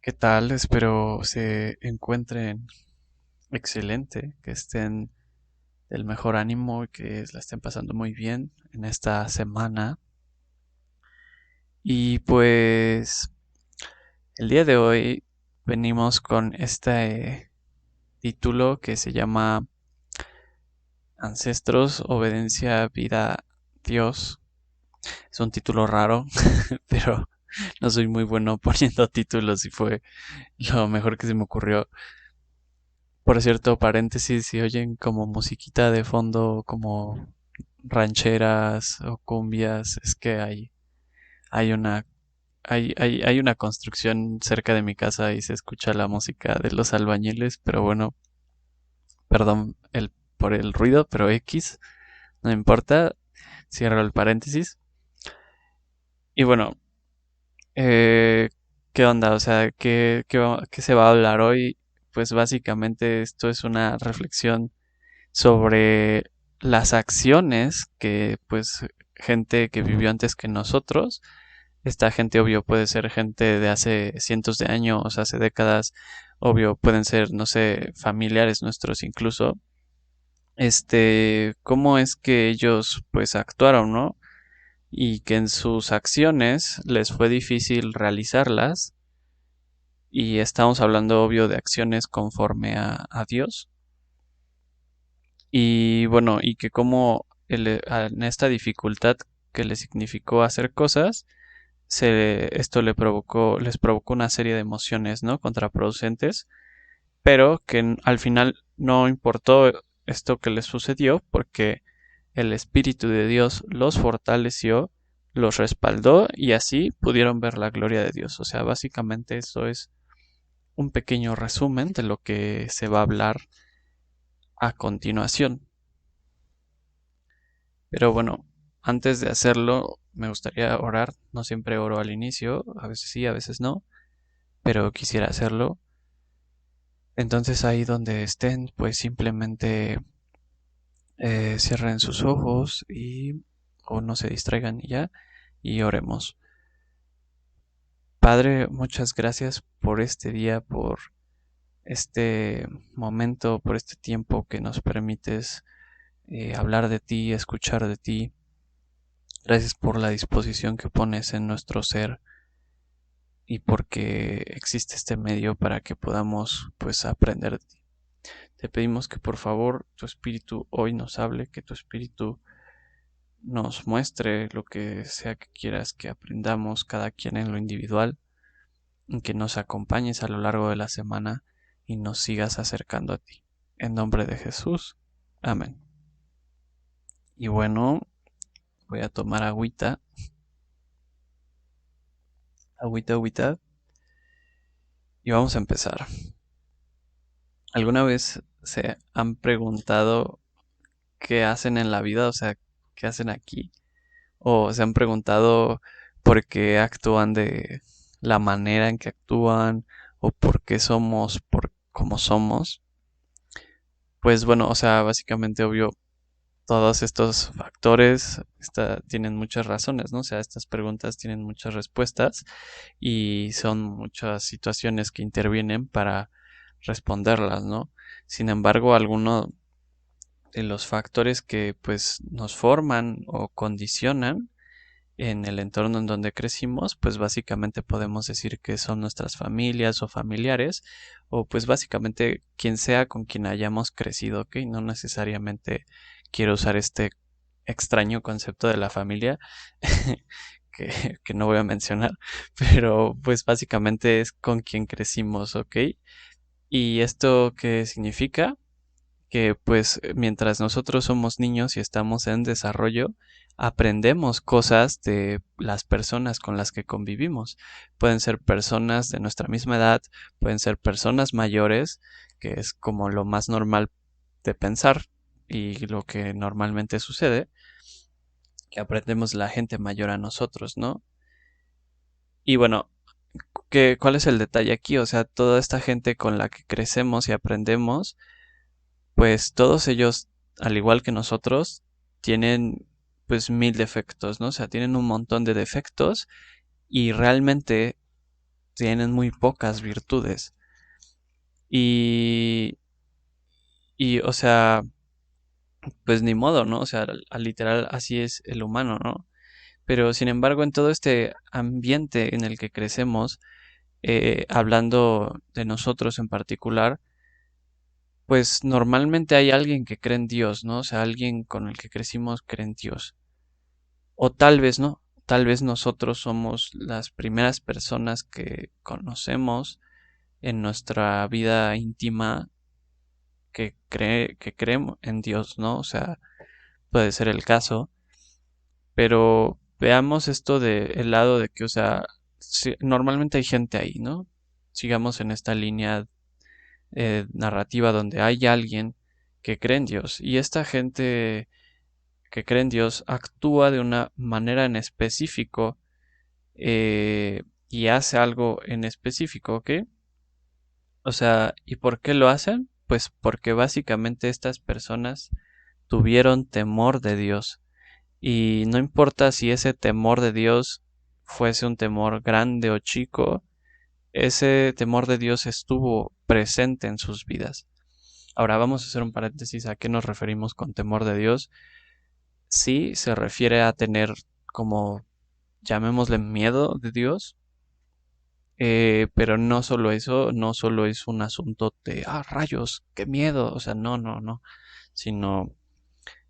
¿Qué tal? Espero se encuentren excelente, que estén del mejor ánimo y que la estén pasando muy bien en esta semana. Y pues el día de hoy venimos con este título que se llama Ancestros, Obediencia, Vida, Dios. Es un título raro, pero no soy muy bueno poniendo títulos y fue lo mejor que se me ocurrió. Por cierto, paréntesis, si oyen como musiquita de fondo, como rancheras o cumbias, es que hay una, hay una construcción cerca de mi casa y se escucha la música de los albañiles, pero bueno, perdón por el ruido, pero X, no importa, cierro el paréntesis. Y bueno, eh, ¿qué onda? O sea, ¿qué se va a hablar hoy? Pues básicamente esto es una reflexión sobre las acciones que pues gente que vivió antes que nosotros, esta gente obvio puede ser gente de hace cientos de años, hace décadas, obvio pueden ser, no sé, familiares nuestros incluso, cómo es que ellos pues actuaron, ¿no? Y que en sus acciones les fue difícil realizarlas y estamos hablando obvio de acciones conforme a Dios. Y bueno, y que como en esta dificultad que le significó hacer cosas, esto les provocó una serie de emociones, ¿no? Contraproducentes, pero que al final no importó esto que les sucedió porque el Espíritu de Dios los fortaleció, los respaldó y así pudieron ver la gloria de Dios. O sea, básicamente eso es un pequeño resumen de lo que se va a hablar a continuación. Pero bueno, antes de hacerlo, me gustaría orar. No siempre oro al inicio, a veces sí, a veces no, pero quisiera hacerlo. Entonces ahí donde estén, pues simplemente cierren sus ojos y o no se distraigan y ya y oremos. Padre, muchas gracias por este día, por este momento, por este tiempo que nos permites hablar de ti, escuchar de ti. Gracias por la disposición que pones en nuestro ser y porque existe este medio para que podamos pues aprender de ti. Te pedimos que por favor tu espíritu hoy nos hable, que tu espíritu nos muestre lo que sea que quieras que aprendamos cada quien en lo individual, y que nos acompañes a lo largo de la semana y nos sigas acercando a ti. En nombre de Jesús. Amén. Y bueno, voy a tomar agüita, agüita, agüita, y vamos a empezar. ¿Alguna vez se han preguntado qué hacen en la vida? O sea, ¿qué hacen aquí? ¿O se han preguntado por qué actúan de la manera en que actúan? ¿O por qué somos por como somos? Pues bueno, o sea, básicamente obvio, todos estos factores tienen muchas razones, ¿no? O sea, estas preguntas tienen muchas respuestas y son muchas situaciones que intervienen para responderlas, ¿no? Sin embargo, alguno de los factores que pues nos forman o condicionan en el entorno en donde crecimos, pues básicamente podemos decir que son nuestras familias o familiares, o pues básicamente quien sea con quien hayamos crecido, ¿ok? No necesariamente quiero usar este extraño concepto de la familia que no voy a mencionar, pero pues básicamente es con quien crecimos, ¿ok? ¿Y esto qué significa? Que pues mientras nosotros somos niños y estamos en desarrollo, aprendemos cosas de las personas con las que convivimos. Pueden ser personas de nuestra misma edad, pueden ser personas mayores, que es como lo más normal de pensar y lo que normalmente sucede, que aprendemos la gente mayor a nosotros, ¿no? Y bueno, ¿cuál es el detalle aquí? O sea, toda esta gente con la que crecemos y aprendemos, pues todos ellos, al igual que nosotros, tienen pues mil defectos, ¿no? O sea, tienen un montón de defectos y realmente tienen muy pocas virtudes. Y, o sea, pues ni modo, ¿no? O sea, al literal así es el humano, ¿no? Pero sin embargo, en todo este ambiente en el que crecemos, hablando de nosotros en particular, pues normalmente hay alguien que cree en Dios, ¿no? O sea, alguien con el que crecimos cree en Dios. O tal vez no, tal vez nosotros somos las primeras personas que conocemos en nuestra vida íntima que creemos en Dios, ¿no? O sea, puede ser el caso, pero veamos esto del lado de que, o sea, normalmente hay gente ahí, ¿no? Sigamos en esta línea narrativa donde hay alguien que cree en Dios y esta gente que cree en Dios actúa de una manera en específico y hace algo en específico, ¿ok? O sea, ¿y por qué lo hacen? Pues porque básicamente estas personas tuvieron temor de Dios. Y no importa si ese temor de Dios fuese un temor grande o chico, ese temor de Dios estuvo presente en sus vidas. Ahora vamos a hacer un paréntesis a qué nos referimos con temor de Dios. Sí se refiere a tener como, llamémosle, miedo de Dios, pero no solo eso, no solo es un asunto de, rayos, qué miedo, o sea, no, no, no, sino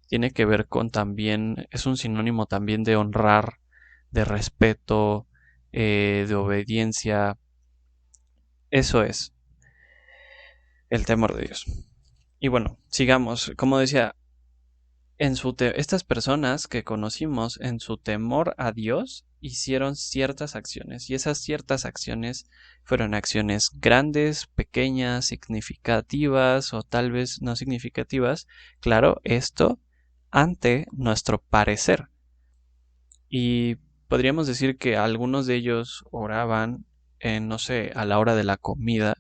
tiene que ver con también, es un sinónimo también de honrar, de respeto, de obediencia, eso es el temor de Dios. Y bueno, sigamos, como decía, estas personas que conocimos en su temor a Dios hicieron ciertas acciones y esas ciertas acciones fueron acciones grandes, pequeñas, significativas o tal vez no significativas. Claro, esto ante nuestro parecer. Y podríamos decir que algunos de ellos oraban, no sé, a la hora de la comida.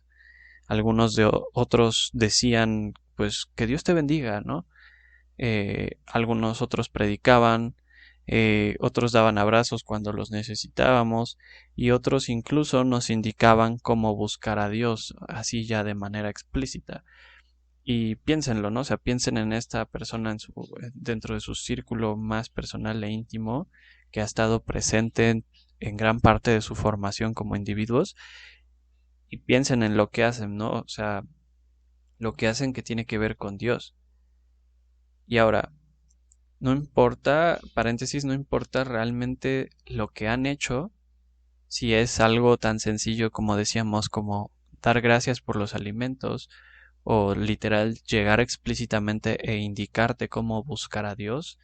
Algunos de otros decían, pues, que Dios te bendiga, ¿no? Algunos otros predicaban, otros daban abrazos cuando los necesitábamos y otros incluso nos indicaban cómo buscar a Dios, así ya de manera explícita. Y piénsenlo, ¿no? O sea, piensen en esta persona dentro de su círculo más personal e íntimo que ha estado presente en gran parte de su formación como individuos y piensen en lo que hacen, ¿no? O sea, lo que hacen que tiene que ver con Dios. Y ahora, no importa, paréntesis, no importa realmente lo que han hecho, si es algo tan sencillo como decíamos, como dar gracias por los alimentos, o literal llegar explícitamente e indicarte cómo buscar a Dios,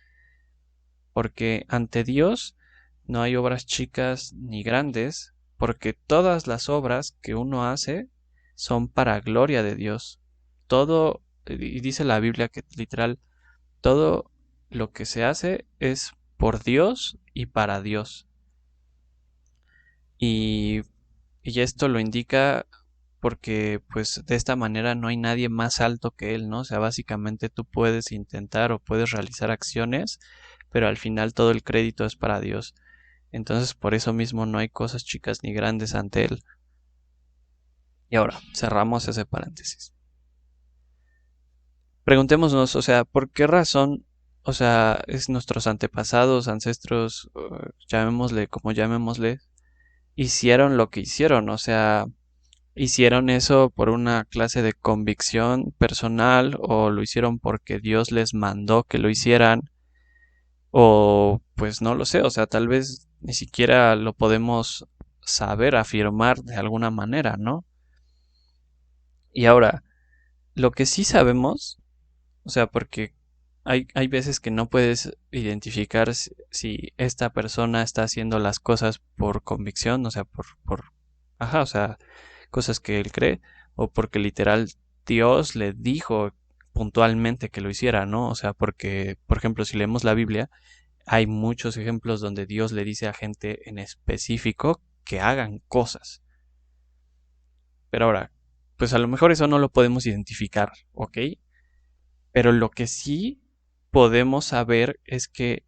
porque ante Dios no hay obras chicas ni grandes, porque todas las obras que uno hace son para gloria de Dios. Todo, y dice la Biblia que literal todo lo que se hace es por Dios y para Dios. Y, y esto lo indica porque pues de esta manera no hay nadie más alto que él, ¿no? O sea, básicamente tú puedes intentar o puedes realizar acciones, pero al final todo el crédito es para Dios. Entonces por eso mismo no hay cosas chicas ni grandes ante él. Y ahora, cerramos ese paréntesis. Preguntémonos, o sea, ¿por qué razón, o sea, es nuestros antepasados, ancestros, llamémosle como llamémosle, hicieron lo que hicieron? O sea, ¿hicieron eso por una clase de convicción personal o lo hicieron porque Dios les mandó que lo hicieran? O pues no lo sé, o sea, tal vez ni siquiera lo podemos saber, afirmar de alguna manera, ¿no? Y ahora, lo que sí sabemos, o sea, porque hay veces que no puedes identificar si esta persona está haciendo las cosas por convicción, o sea, ajá, o sea, cosas que él cree, o porque literal Dios le dijo puntualmente que lo hiciera, ¿no? O sea, porque, por ejemplo, si leemos la Biblia, hay muchos ejemplos donde Dios le dice a gente en específico que hagan cosas. Pero ahora, pues a lo mejor eso no lo podemos identificar, ¿ok? Pero lo que sí podemos saber es que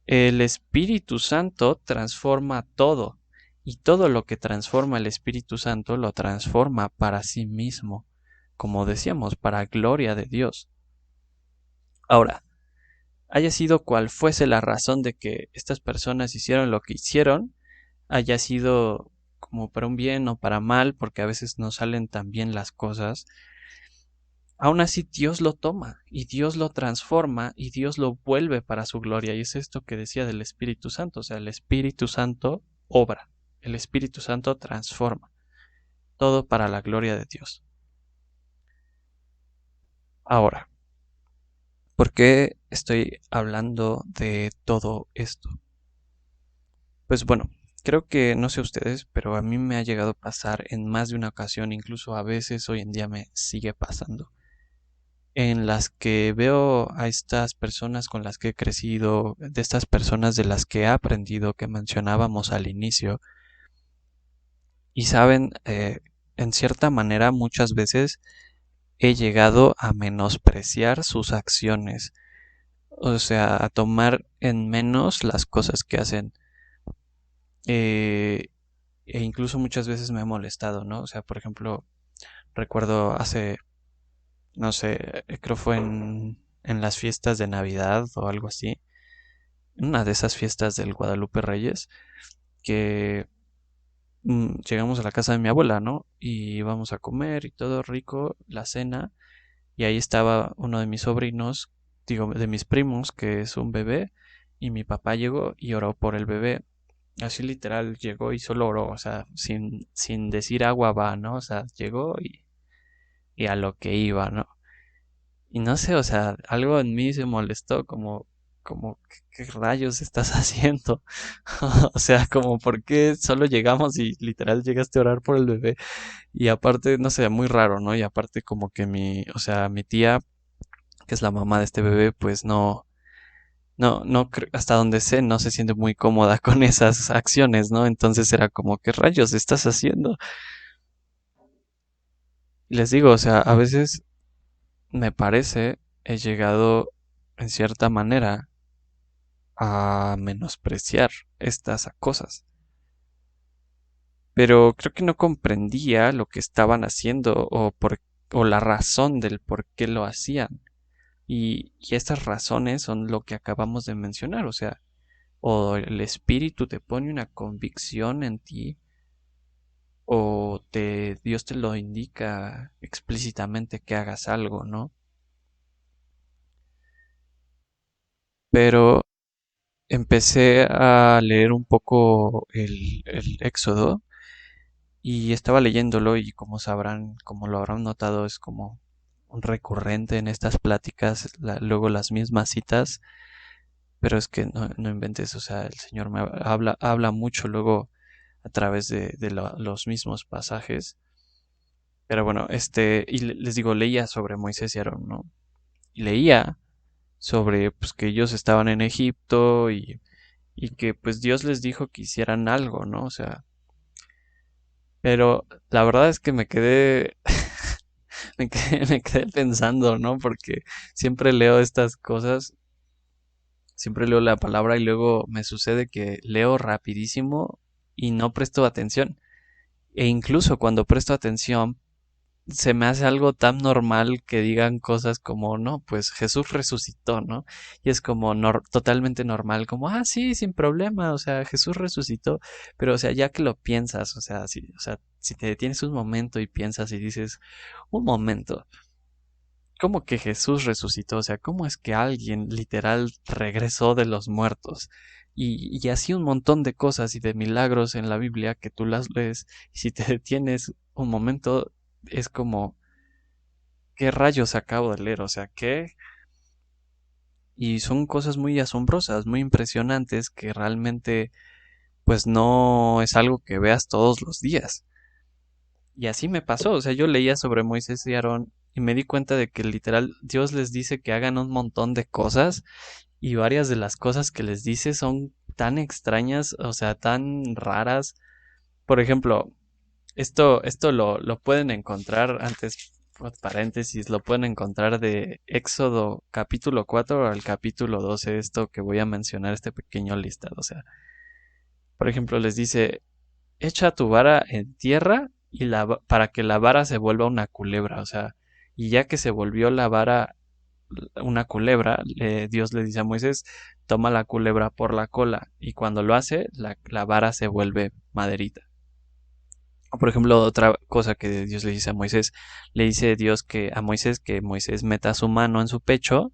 el Espíritu Santo transforma todo Y todo lo que transforma el Espíritu Santo lo transforma para sí mismo, como decíamos, para gloria de Dios. Ahora, haya sido cual fuese la razón de que estas personas hicieron lo que hicieron, haya sido como para un bien o para mal, porque a veces no salen tan bien las cosas, aún así Dios lo toma y Dios lo transforma y Dios lo vuelve para su gloria. Y es esto que decía del Espíritu Santo, o sea, el Espíritu Santo obra, el Espíritu Santo transforma, todo para la gloria de Dios. Ahora, ¿por qué estoy hablando de todo esto? Pues bueno, creo que no sé ustedes, pero a mí me ha llegado a pasar en más de una ocasión, incluso a veces hoy en día me sigue pasando, en las que veo a estas personas con las que he crecido, de estas personas de las que he aprendido que mencionábamos al inicio, y saben, en cierta manera muchas veces he llegado a menospreciar sus acciones, o sea, a tomar en menos las cosas que hacen. Eh, e incluso muchas veces me ha molestado, ¿no? O sea, por ejemplo, recuerdo hace, no sé, creo fue en las fiestas de Navidad o algo así, una de esas fiestas del Guadalupe Reyes, que llegamos a la casa de mi abuela, ¿no? Y íbamos a comer y todo rico, la cena, y ahí estaba uno de mis sobrinos, digo, de mis primos, que es un bebé, y mi papá llegó y oró por el bebé. Así literal llegó y solo oró, o sea, sin decir agua va, ¿no? O sea, llegó y a lo que iba, ¿no? Y no sé, o sea, algo en mí se molestó, como, ¿qué rayos estás haciendo? O sea, como, ¿por qué solo llegamos y literal llegaste a orar por el bebé? Y aparte, no sé, muy raro, ¿no? Y aparte como que o sea, mi tía, que es la mamá de este bebé, pues hasta donde sé, no se siente muy cómoda con esas acciones, ¿no? Entonces era como, ¿qué rayos estás haciendo? Y les digo, o sea, a veces me parece, he llegado en cierta manera a menospreciar estas cosas. Pero creo que no comprendía lo que estaban haciendo o la razón del por qué lo hacían. Y estas razones son lo que acabamos de mencionar, o sea, o el espíritu te pone una convicción en ti, o Dios te lo indica explícitamente que hagas algo, ¿no? Pero empecé a leer un poco el Éxodo y estaba leyéndolo y como sabrán, como lo habrán notado, es como un recurrente en estas pláticas, luego las mismas citas, pero es que no inventes, o sea, el Señor me habla mucho luego a través de los mismos pasajes. Pero bueno, y les digo, leía sobre Moisés y Aarón, ¿no? Y leía sobre pues que ellos estaban en Egipto y que pues Dios les dijo que hicieran algo, ¿no? O sea, pero la verdad es que me quedé, me quedé pensando, ¿no? Porque siempre leo estas cosas, siempre leo la palabra y luego me sucede que leo rapidísimo y no presto atención. E incluso cuando presto atención, se me hace algo tan normal que digan cosas como, no, pues Jesús resucitó, ¿no? Y es como totalmente normal, como, ah, sí, sin problema, o sea, Jesús resucitó, pero o sea, ya que lo piensas, o sea, si te detienes un momento y piensas y dices, un momento, ¿cómo que Jesús resucitó? O sea, ¿cómo es que alguien literal regresó de los muertos? Y así un montón de cosas y de milagros en la Biblia que tú las lees y si te detienes un momento es como, ¿qué rayos acabo de leer? O sea, ¿qué? Y son cosas muy asombrosas, muy impresionantes que realmente pues no es algo que veas todos los días. Y así me pasó, o sea, yo leía sobre Moisés y Aarón y me di cuenta de que literal Dios les dice que hagan un montón de cosas y varias de las cosas que les dice son tan extrañas, o sea, tan raras. Por ejemplo, esto lo pueden encontrar antes, paréntesis, lo pueden encontrar de Éxodo capítulo 4 al capítulo 12, esto que voy a mencionar, este pequeño listado. O sea, por ejemplo, les dice, echa tu vara en tierra y para que la vara se vuelva una culebra, o sea, y ya que se volvió la vara una culebra, Dios le dice a Moisés, toma la culebra por la cola, y cuando lo hace, la vara se vuelve maderita. O por ejemplo, otra cosa que Dios le dice a Moisés, le dice Dios que a Moisés que Moisés meta su mano en su pecho,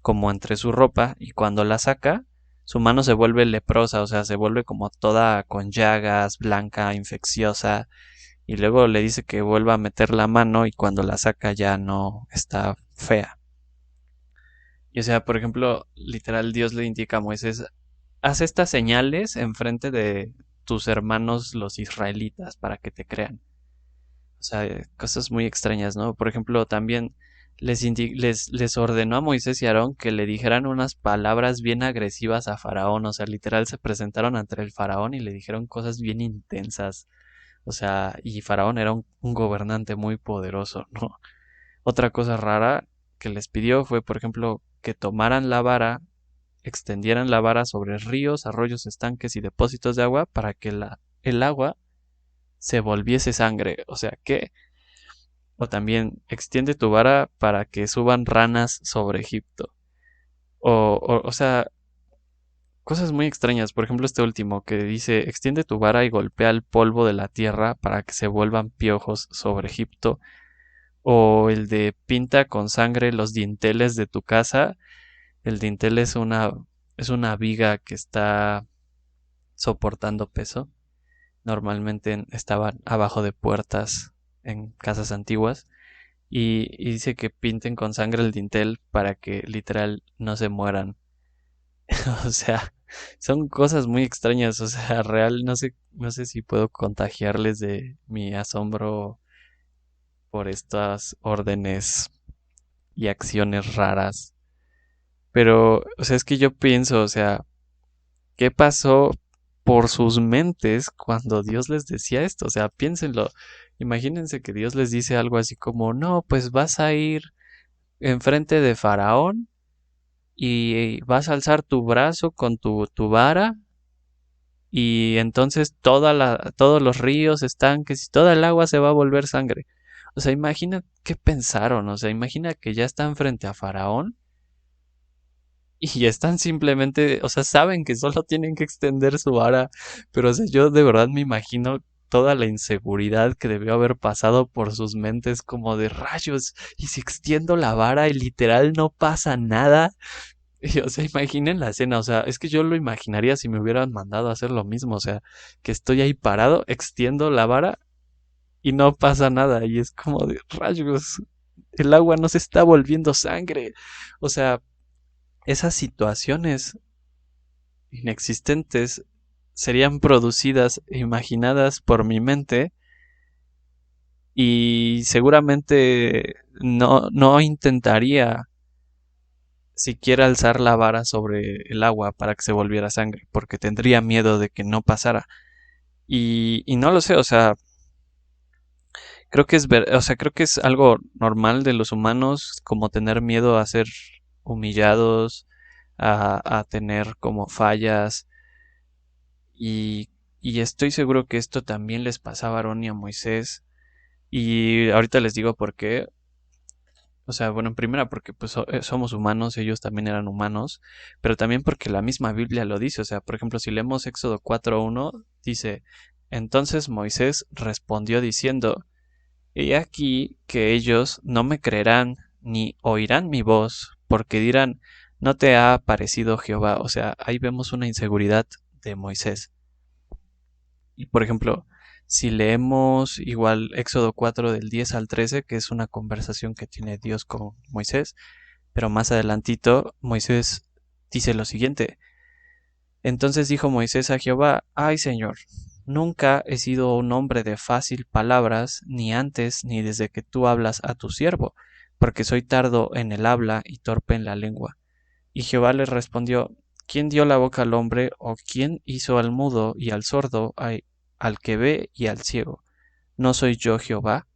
como entre su ropa, y cuando la saca, su mano se vuelve leprosa, o sea, se vuelve como toda con llagas, blanca, infecciosa, y luego le dice que vuelva a meter la mano y cuando la saca ya no está fea. Y o sea, por ejemplo, literal Dios le indica a Moisés, haz estas señales enfrente de tus hermanos los israelitas para que te crean. O sea, cosas muy extrañas, ¿no? Por ejemplo, también les ordenó a Moisés y Aarón que le dijeran unas palabras bien agresivas a Faraón. O sea, literal se presentaron ante el Faraón y le dijeron cosas bien intensas. O sea, y Faraón era un gobernante muy poderoso, ¿no? Otra cosa rara que les pidió fue, por ejemplo, que tomaran la vara, extendieran la vara sobre ríos, arroyos, estanques y depósitos de agua para que el agua se volviese sangre. O sea, que o también extiende tu vara para que suban ranas sobre Egipto. O sea, cosas muy extrañas. Por ejemplo, este último que dice, extiende tu vara y golpea el polvo de la tierra para que se vuelvan piojos sobre Egipto. O el de pinta con sangre los dinteles de tu casa. El dintel es una viga que está soportando peso. Normalmente estaban abajo de puertas en casas antiguas. Y dice que pinten con sangre el dintel para que literal no se mueran. O sea, son cosas muy extrañas. O sea, real, no sé si puedo contagiarles de mi asombro por estas órdenes y acciones raras. Pero, o sea, es que yo pienso, o sea, ¿qué pasó por sus mentes cuando Dios les decía esto? O sea, piénsenlo. Imagínense que Dios les dice algo así como, no, pues vas a ir enfrente de Faraón y vas a alzar tu brazo con tu vara y entonces todos los ríos, estanques y toda el agua se va a volver sangre. O sea, imagina qué pensaron, o sea, imagina que ya están frente a Faraón y están simplemente, o sea, saben que solo tienen que extender su vara, pero o sea, yo de verdad me imagino toda la inseguridad que debió haber pasado por sus mentes como de rayos, y si extiendo la vara y literal no pasa nada. Y, o sea, imaginen la escena, o sea, es que yo lo imaginaría si me hubieran mandado a hacer lo mismo, o sea, que estoy ahí parado, extiendo la vara y no pasa nada, y es como de rayos, el agua no se está volviendo sangre. O sea, esas situaciones inexistentes serían producidas e imaginadas por mi mente y seguramente no intentaría siquiera alzar la vara sobre el agua para que se volviera sangre, porque tendría miedo de que no pasara. Y no lo sé, o sea, o sea, creo que es algo normal de los humanos, como tener miedo a ser humillados, a tener como fallas, y, y estoy seguro que esto también les pasaba a Aarón y a Moisés, y ahorita les digo por qué. O sea, bueno, en primera porque pues somos humanos, ellos también eran humanos, pero también porque la misma Biblia lo dice. O sea, por ejemplo, si leemos Éxodo 4:1, dice, entonces Moisés respondió diciendo, he aquí que ellos no me creerán ni oirán mi voz, porque dirán, no te ha aparecido Jehová. O sea, ahí vemos una inseguridad de Moisés. Y por ejemplo, si leemos igual Éxodo 4 del 10 al 13, que es una conversación que tiene Dios con Moisés, pero más adelantito Moisés dice lo siguiente. Entonces dijo Moisés a Jehová, ay Señor, nunca he sido un hombre de fácil palabras, ni antes ni desde que tú hablas a tu siervo, porque soy tardo en el habla y torpe en la lengua. Y Jehová le respondió, ¿quién dio la boca al hombre o quién hizo al mudo y al sordo, al que ve y al ciego? ¿No soy yo Jehová?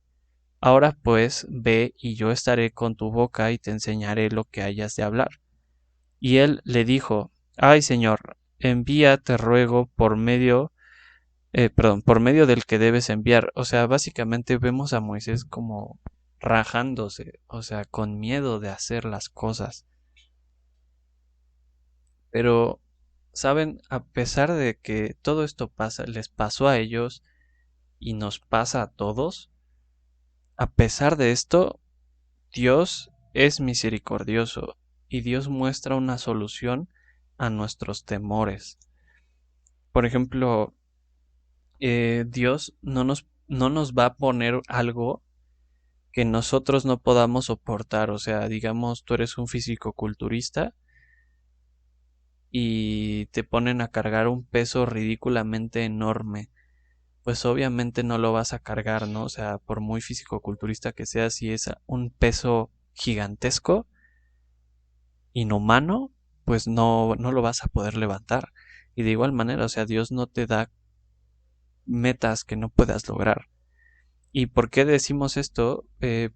Ahora pues ve y yo estaré con tu boca y te enseñaré lo que hayas de hablar. Y él le dijo, ay Señor, envía, te ruego, por medio perdón, por medio del que debes enviar. O sea, básicamente vemos a Moisés como rajándose, o sea, con miedo de hacer las cosas. Pero, ¿saben? A pesar de que todo esto pasa, les pasó a ellos y nos pasa a todos, a pesar de esto, Dios es misericordioso y Dios muestra una solución a nuestros temores. Por ejemplo, Dios no nos va a poner algo que nosotros no podamos soportar. O sea, digamos, tú eres un físico-culturista y te ponen a cargar un peso ridículamente enorme. Pues obviamente no lo vas a cargar, ¿no? O sea, por muy físico-culturista que seas, si es un peso gigantesco, inhumano, pues no lo vas a poder levantar. Y de igual manera, o sea, Dios no te da metas que no puedas lograr. ¿Y por qué decimos esto?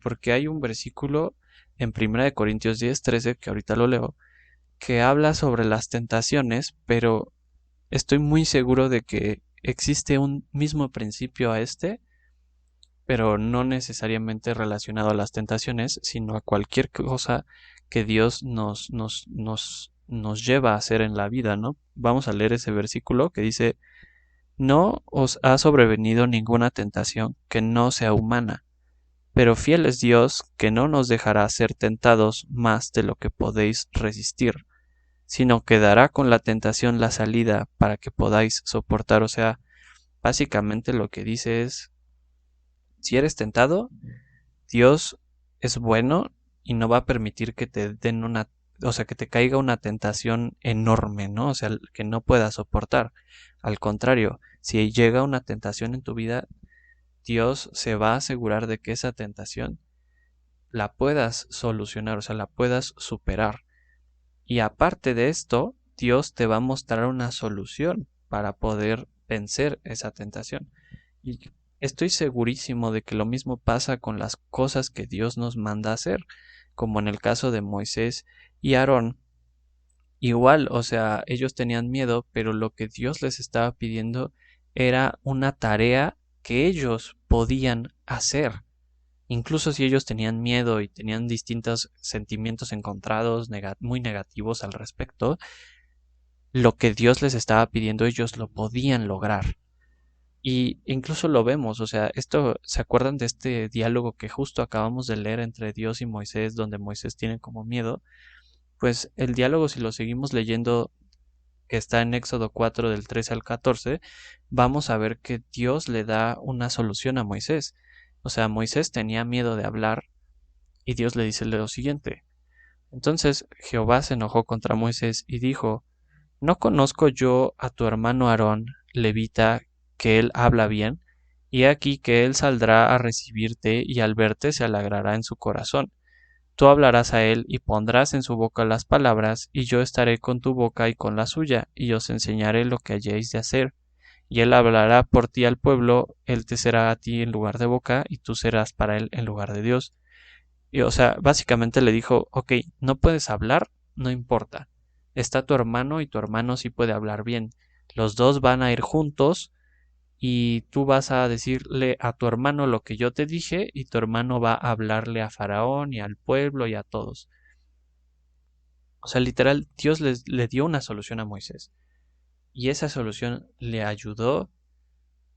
Porque hay un versículo en 1 Corintios 10:13, que ahorita lo leo, que habla sobre las tentaciones, pero estoy muy seguro de que existe un mismo principio a este, pero no necesariamente relacionado a las tentaciones, sino a cualquier cosa que Dios nos lleva a hacer en la vida, ¿no? Vamos a leer ese versículo que dice: no os ha sobrevenido ninguna tentación que no sea humana, pero fiel es Dios, que no nos dejará ser tentados más de lo que podéis resistir, sino que dará con la tentación la salida para que podáis soportar. O sea, básicamente lo que dice es: si eres tentado, Dios es bueno y no va a permitir que te den o sea, que te caiga una tentación enorme, ¿no? O sea, que no puedas soportar. Al contrario, si llega una tentación en tu vida, Dios se va a asegurar de que esa tentación la puedas solucionar, o sea, la puedas superar. Y aparte de esto, Dios te va a mostrar una solución para poder vencer esa tentación. Y estoy segurísimo de que lo mismo pasa con las cosas que Dios nos manda hacer, como en el caso de Moisés y Aarón. Igual, o sea, ellos tenían miedo, pero lo que Dios les estaba pidiendo era una tarea que ellos podían hacer. Incluso si ellos tenían miedo y tenían distintos sentimientos encontrados, muy negativos al respecto, lo que Dios les estaba pidiendo ellos lo podían lograr. Y incluso lo vemos, o sea, esto, ¿se acuerdan de este diálogo que justo acabamos de leer entre Dios y Moisés, donde Moisés tiene como miedo? Pues el diálogo, si lo seguimos leyendo, que está en Éxodo 4 del 13 al 14, vamos a ver que Dios le da una solución a Moisés. O sea, Moisés tenía miedo de hablar y Dios le dice lo siguiente: entonces Jehová se enojó contra Moisés y dijo: ¿no conozco yo a tu hermano Aarón, levita, que él habla bien? Y he aquí que él saldrá a recibirte y al verte se alegrará en su corazón. Tú hablarás a él y pondrás en su boca las palabras, y yo estaré con tu boca y con la suya, y os enseñaré lo que hayáis de hacer. Y él hablará por ti al pueblo, él te será a ti en lugar de boca, y tú serás para él en lugar de Dios. Y, o sea, básicamente le dijo: ok, no puedes hablar, no importa. Está tu hermano y tu hermano sí puede hablar bien. Los dos van a ir juntos y tú vas a decirle a tu hermano lo que yo te dije y tu hermano va a hablarle a Faraón y al pueblo y a todos. O sea, literal, Dios le dio una solución a Moisés y esa solución le ayudó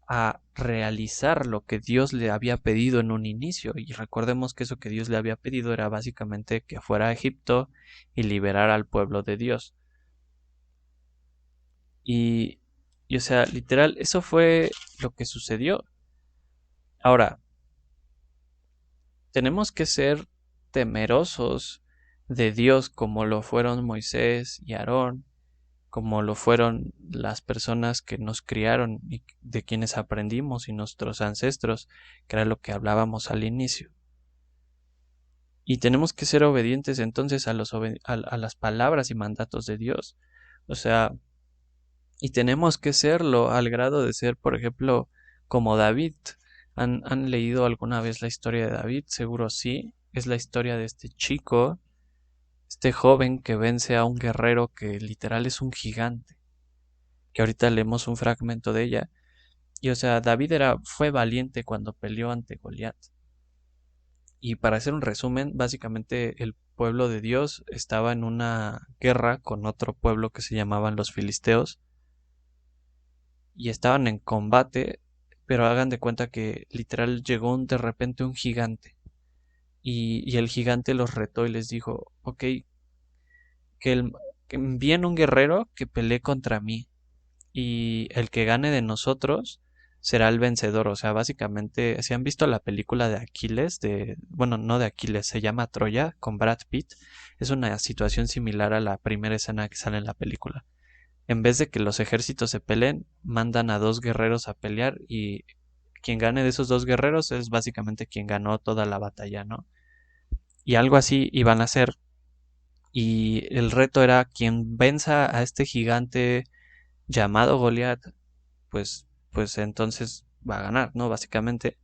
a realizar lo que Dios le había pedido en un inicio. Y recordemos que eso que Dios le había pedido era básicamente que fuera a Egipto y liberara al pueblo de Dios. Y, o sea, literal, eso fue lo que sucedió. Ahora, tenemos que ser temerosos de Dios como lo fueron Moisés y Aarón, como lo fueron las personas que nos criaron y de quienes aprendimos y nuestros ancestros, que era lo que hablábamos al inicio. Y tenemos que ser obedientes entonces a las palabras y mandatos de Dios. O sea, y tenemos que serlo al grado de ser, por ejemplo, como David. ¿Han leído alguna vez la historia de David? Seguro sí. Es la historia de este chico, este joven que vence a un guerrero que literal es un gigante, que ahorita leemos un fragmento de ella. Y o sea, David fue valiente cuando peleó ante Goliat. Y para hacer un resumen, básicamente el pueblo de Dios estaba en una guerra con otro pueblo que se llamaban los filisteos y estaban en combate, pero hagan de cuenta que literal llegó de repente un gigante y el gigante los retó y les dijo, ok, que, que envíen un guerrero que pelee contra mí y el que gane de nosotros será el vencedor. O sea, básicamente, si han visto la película de Aquiles, bueno, no de Aquiles, se llama Troya con Brad Pitt, es una situación similar a la primera escena que sale en la película. En vez de que los ejércitos se peleen, mandan a dos guerreros a pelear y quien gane de esos dos guerreros es básicamente quien ganó toda la batalla, ¿no? Y algo así iban a hacer. Y el reto era quien venza a este gigante llamado Goliat, pues entonces va a ganar, ¿no? Básicamente,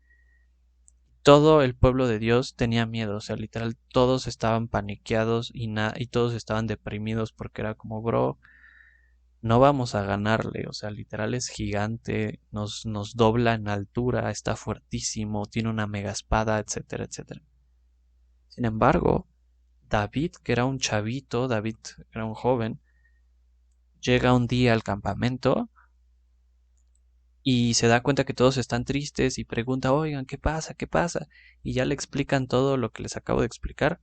todo el pueblo de Dios tenía miedo, o sea, literal, todos estaban paniqueados y todos estaban deprimidos porque era como, bro, no vamos a ganarle, o sea, literal es gigante, nos dobla en altura, está fuertísimo, tiene una mega espada, etcétera, etcétera. Sin embargo, David, que era un chavito, David era un joven, llega un día al campamento y se da cuenta que todos están tristes y pregunta, oigan, ¿qué pasa? ¿Qué pasa? Y ya le explican todo lo que les acabo de explicar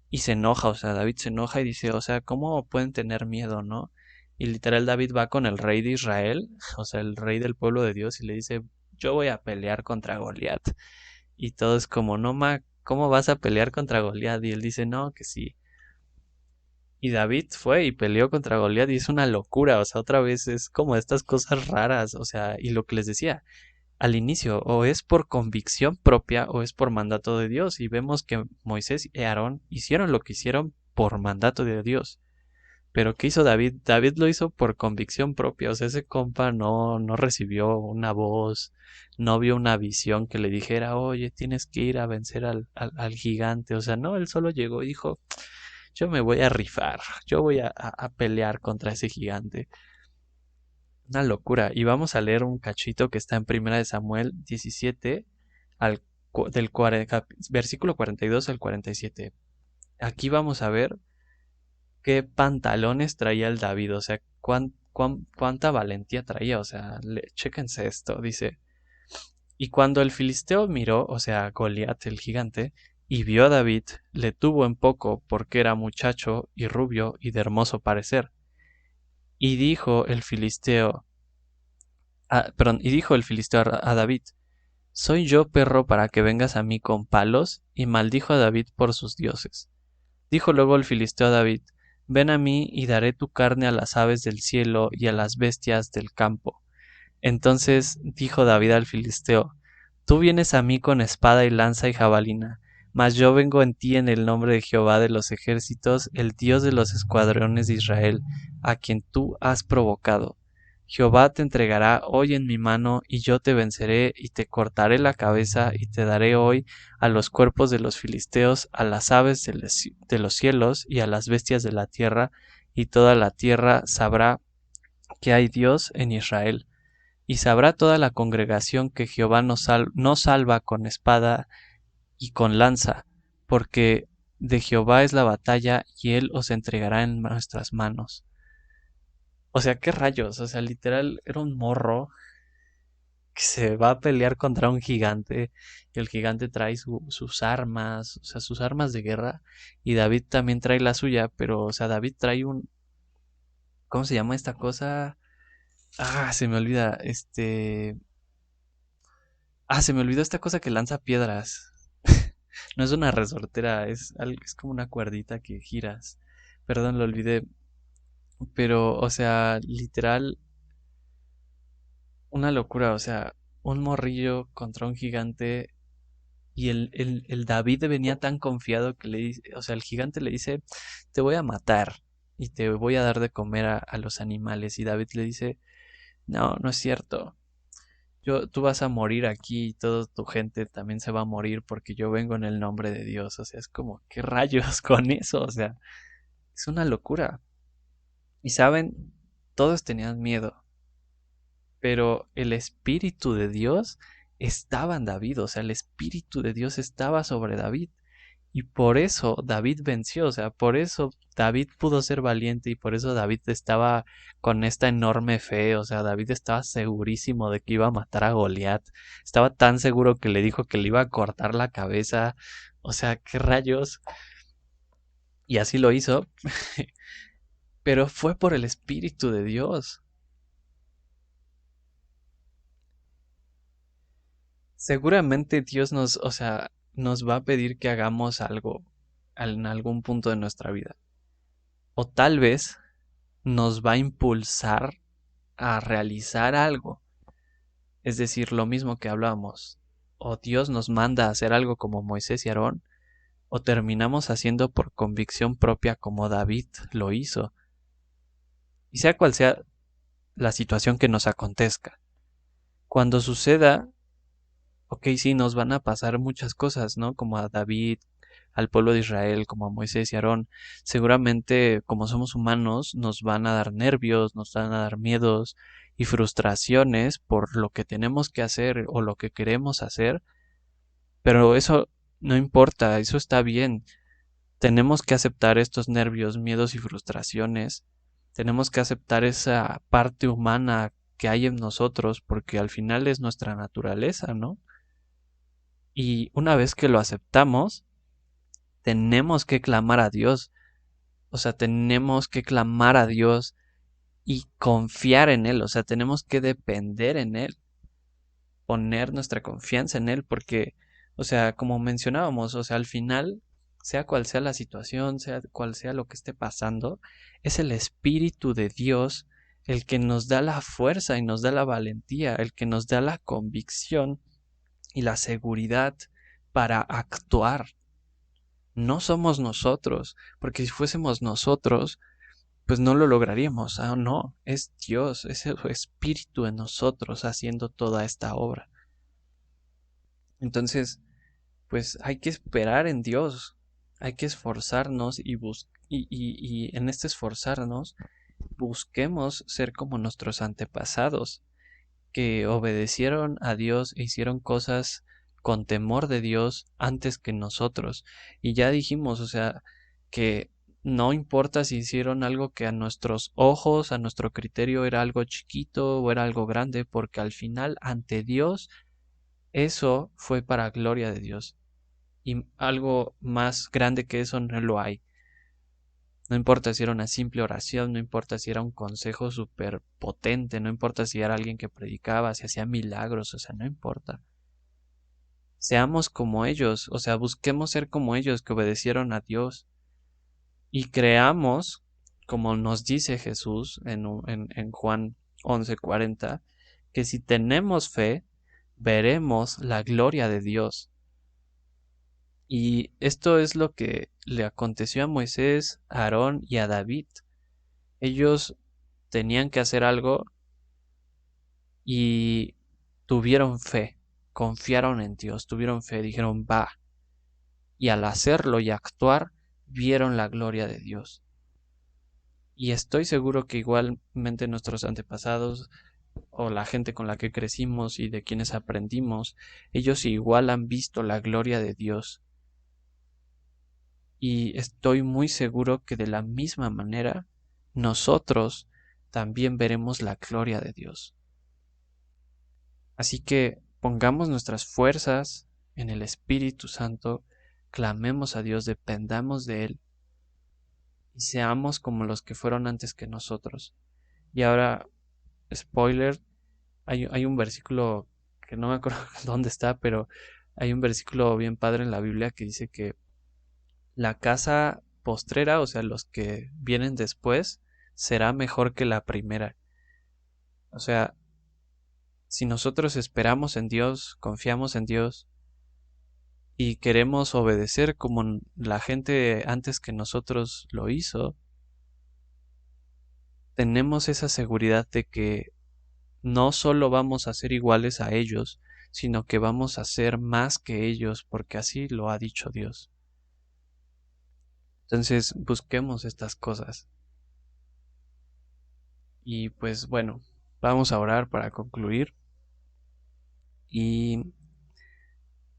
y se enoja, o sea, David se enoja y dice, o sea, ¿cómo pueden tener miedo, no? Y literal David va con el rey de Israel, o sea, el rey del pueblo de Dios y le dice, yo voy a pelear contra Goliat. Y todo es como, no, ¿cómo vas a pelear contra Goliat? Y él dice, no, que sí. Y David fue y peleó contra Goliat y es una locura, o sea, otra vez es como estas cosas raras, o sea, y lo que les decía, al inicio, o es por convicción propia o es por mandato de Dios. Y vemos que Moisés y Aarón hicieron lo que hicieron por mandato de Dios. Pero ¿qué hizo David? David lo hizo por convicción propia. O sea, ese compa no recibió una voz, no vio una visión que le dijera, oye, tienes que ir a vencer al gigante. O sea, no, él solo llegó y dijo, yo me voy a rifar, yo voy a pelear contra ese gigante. Una locura. Y vamos a leer un cachito que está en Primera de Samuel 17 del versículo 42 al 47. Aquí vamos a ver qué pantalones traía el David, o sea, cuánta valentía traía, o sea, chéquense esto, dice, y cuando el filisteo miró, o sea, Goliat el gigante, y vio a David, le tuvo en poco porque era muchacho y rubio y de hermoso parecer. Y dijo el filisteo, perdón, y dijo el filisteo a David, ¿soy yo perro para que vengas a mí con palos? Y maldijo a David por sus dioses. Dijo luego el filisteo a David, ven a mí y daré tu carne a las aves del cielo y a las bestias del campo. Entonces dijo David al filisteo, tú vienes a mí con espada y lanza y jabalina, mas yo vengo en ti en el nombre de Jehová de los ejércitos, el Dios de los escuadrones de Israel, a quien tú has provocado. Jehová te entregará hoy en mi mano, y yo te venceré, y te cortaré la cabeza, y te daré hoy a los cuerpos de los filisteos, a las aves de los cielos, y a las bestias de la tierra, y toda la tierra sabrá que hay Dios en Israel. Y sabrá toda la congregación que Jehová no salva con espada y con lanza, porque de Jehová es la batalla, y él os entregará en nuestras manos. O sea, qué rayos, o sea, literal era un morro que se va a pelear contra un gigante y el gigante trae sus armas, o sea, sus armas de guerra y David también trae la suya, pero, o sea, David trae ¿cómo se llama esta cosa? Se me olvida, se me olvidó esta cosa que lanza piedras. No es una resortera, es como una cuerdita que giras. Perdón, lo olvidé. Pero, o sea, literal, una locura. O sea, un morrillo contra un gigante. Y el David venía tan confiado que le dice, o sea, el gigante le dice, te voy a matar y te voy a dar de comer a los animales. Y David le dice, no, no es cierto. Tú vas a morir aquí y toda tu gente también se va a morir porque yo vengo en el nombre de Dios. O sea, es como, ¿qué rayos con eso? O sea, es una locura. Y saben, todos tenían miedo, pero el Espíritu de Dios estaba en David, o sea, el Espíritu de Dios estaba sobre David. Y por eso David venció, o sea, por eso David pudo ser valiente y por eso David estaba con esta enorme fe, o sea, David estaba segurísimo de que iba a matar a Goliat, estaba tan seguro que le dijo que le iba a cortar la cabeza, o sea, qué rayos, y así lo hizo, pero fue por el Espíritu de Dios. Seguramente Dios nos, o sea, nos va a pedir que hagamos algo en algún punto de nuestra vida. O tal vez nos va a impulsar a realizar algo. Es decir, lo mismo que hablábamos. O Dios nos manda a hacer algo como Moisés y Aarón, o terminamos haciendo por convicción propia como David lo hizo. Y sea cual sea la situación que nos acontezca. Cuando suceda, ok, sí, nos van a pasar muchas cosas, ¿no? Como a David, al pueblo de Israel, como a Moisés y Aarón. Seguramente, como somos humanos, nos van a dar nervios, nos van a dar miedos y frustraciones por lo que tenemos que hacer o lo que queremos hacer, pero eso no importa, eso está bien. Tenemos que aceptar estos nervios, miedos y frustraciones. Tenemos que aceptar esa parte humana que hay en nosotros porque al final es nuestra naturaleza, ¿no? Y una vez que lo aceptamos, tenemos que clamar a Dios. O sea, tenemos que clamar a Dios y confiar en Él. O sea, tenemos que depender en Él, poner nuestra confianza en Él, porque, o sea, como mencionábamos, o sea, al final, sea cual sea la situación, sea cual sea lo que esté pasando, es el Espíritu de Dios el que nos da la fuerza y nos da la valentía, el que nos da la convicción y la seguridad para actuar. No somos nosotros, porque si fuésemos nosotros, pues no lo lograríamos. Ah, no, es Dios, es el Espíritu en nosotros haciendo toda esta obra. Entonces, pues hay que esperar en Dios, hay que esforzarnos y en este esforzarnos busquemos ser como nuestros antepasados, que obedecieron a Dios e hicieron cosas con temor de Dios antes que nosotros. Y ya dijimos, o sea, que no importa si hicieron algo que a nuestros ojos, a nuestro criterio era algo chiquito o era algo grande, porque al final ante Dios eso fue para gloria de Dios. Y algo más grande que eso no lo hay. No importa si era una simple oración, no importa si era un consejo súper potente, no importa si era alguien que predicaba, si hacía milagros, o sea, no importa. Seamos como ellos, o sea, busquemos ser como ellos que obedecieron a Dios y creamos, como nos dice Jesús en Juan 11:40, que si tenemos fe, veremos la gloria de Dios. Y esto es lo que le aconteció a Moisés, a Aarón y a David. Ellos tenían que hacer algo y tuvieron fe, confiaron en Dios, tuvieron fe, dijeron va. Y al hacerlo y actuar, vieron la gloria de Dios. Y estoy seguro que igualmente nuestros antepasados o la gente con la que crecimos y de quienes aprendimos, ellos igual han visto la gloria de Dios. Y estoy muy seguro que de la misma manera nosotros también veremos la gloria de Dios. Así que pongamos nuestras fuerzas en el Espíritu Santo, clamemos a Dios, dependamos de Él y seamos como los que fueron antes que nosotros. Y ahora, spoiler, hay un versículo que no me acuerdo dónde está, pero hay un versículo bien padre en la Biblia que dice que la casa postrera, o sea, los que vienen después, será mejor que la primera. O sea, si nosotros esperamos en Dios, confiamos en Dios y queremos obedecer como la gente antes que nosotros lo hizo, tenemos esa seguridad de que no solo vamos a ser iguales a ellos, sino que vamos a ser más que ellos, porque así lo ha dicho Dios. Entonces, busquemos estas cosas. Y pues bueno, Vamos a orar para concluir y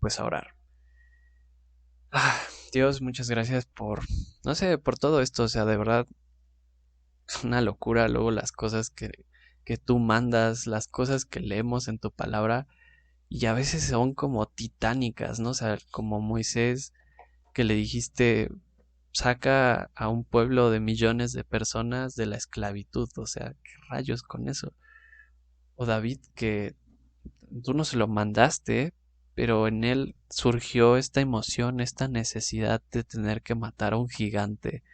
pues a orar. Ah, Dios, muchas gracias por, no sé, por todo esto. O sea, de verdad es una locura luego las cosas que tú mandas, las cosas que leemos en tu palabra y a veces son como titánicas, ¿no? O sea, como Moisés que le dijiste, saca a un pueblo de millones de personas de la esclavitud. O sea, ¿qué rayos con eso? O David que tú no se lo mandaste, pero en él surgió esta emoción, esta necesidad de tener que matar a un gigante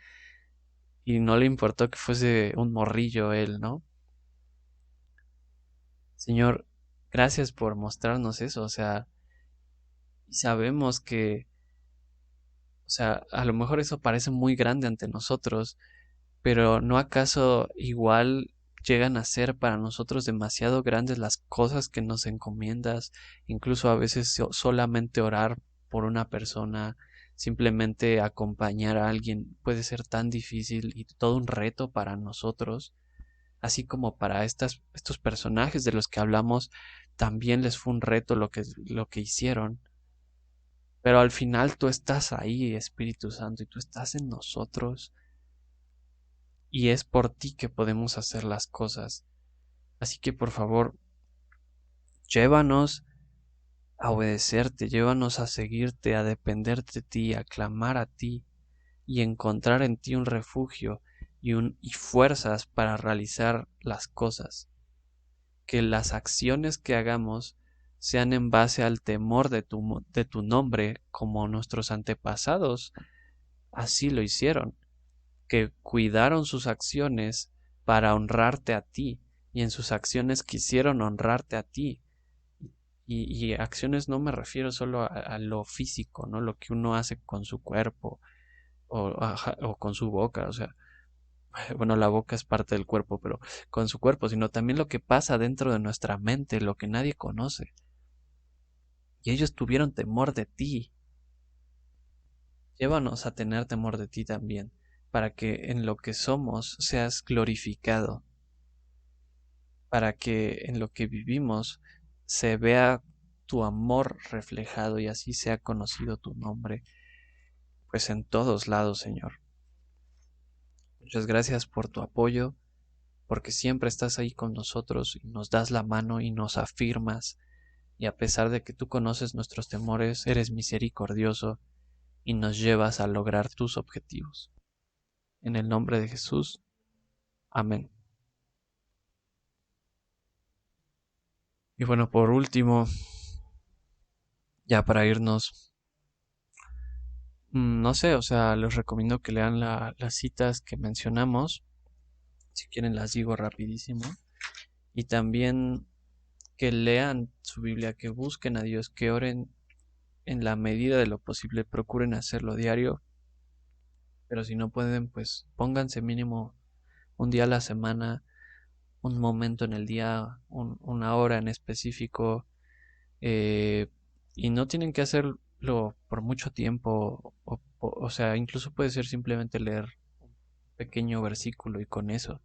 y no le importó que fuese un morrillo él, ¿no? Señor, gracias por mostrarnos eso. O sea, y sabemos que, o sea, a lo mejor eso parece muy grande ante nosotros, pero ¿no acaso igual llegan a ser para nosotros demasiado grandes las cosas que nos encomiendas? Incluso a veces solamente orar por una persona, simplemente acompañar a alguien puede ser tan difícil y todo un reto para nosotros, así como para estos personajes de los que hablamos, también les fue un reto lo que hicieron. Pero al final tú estás ahí, Espíritu Santo, y tú estás en nosotros y es por ti que podemos hacer las cosas. Así que por favor, llévanos a obedecerte, llévanos a seguirte, a depender de ti, a clamar a ti y encontrar en ti un refugio y fuerzas para realizar las cosas. Que las acciones que hagamos sean en base al temor de tu nombre, como nuestros antepasados así lo hicieron, que cuidaron sus acciones para honrarte a ti y en sus acciones quisieron honrarte a ti. Y acciones no me refiero solo a lo físico, ¿no? Lo que uno hace con su cuerpo o con su boca, o sea, bueno, la boca es parte del cuerpo, pero con su cuerpo, sino también lo que pasa dentro de nuestra mente, lo que nadie conoce. Y ellos tuvieron temor de ti. Llévanos a tener temor de ti también, para que en lo que somos seas glorificado, para que en lo que vivimos se vea tu amor reflejado y así sea conocido tu nombre, pues en todos lados, Señor. Muchas gracias por tu apoyo, porque siempre estás ahí con nosotros y nos das la mano y nos afirmas, y a pesar de que tú conoces nuestros temores, eres misericordioso y nos llevas a lograr tus objetivos. En el nombre de Jesús, amén. Y bueno, por último, ya para irnos, no sé, o sea, les recomiendo que lean las citas que mencionamos. Si quieren las digo rapidísimo. Y también que lean su Biblia, que busquen a Dios, que oren en la medida de lo posible, procuren hacerlo diario. Pero si no pueden, pues pónganse mínimo un día a la semana, un momento en el día, una hora en específico. eh, y no tienen que hacerlo por mucho tiempo. O sea, incluso puede ser simplemente leer un pequeño versículo y con eso.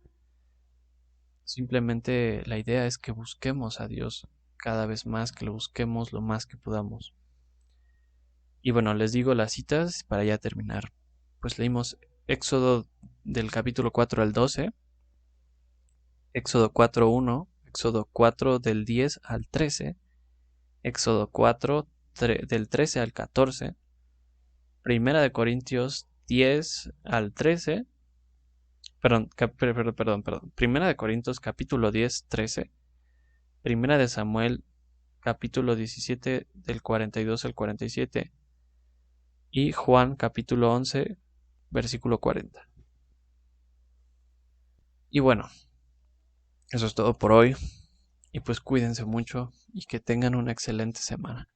Simplemente la idea es que busquemos a Dios cada vez más, que lo busquemos lo más que podamos. Y bueno, les digo las citas para ya terminar. Pues leímos Éxodo del capítulo 4 al 12, Éxodo 4:1, Éxodo 4 del 10 al 13, Éxodo 4 del 13 al 14, Primera de Corintios 10 al 13, perdón, Primera de Corintios capítulo 10, 13, Primera de Samuel capítulo 17 del 42 al 47 y Juan capítulo 11 versículo 40. Y bueno, eso es todo por hoy y pues cuídense mucho y que tengan una excelente semana.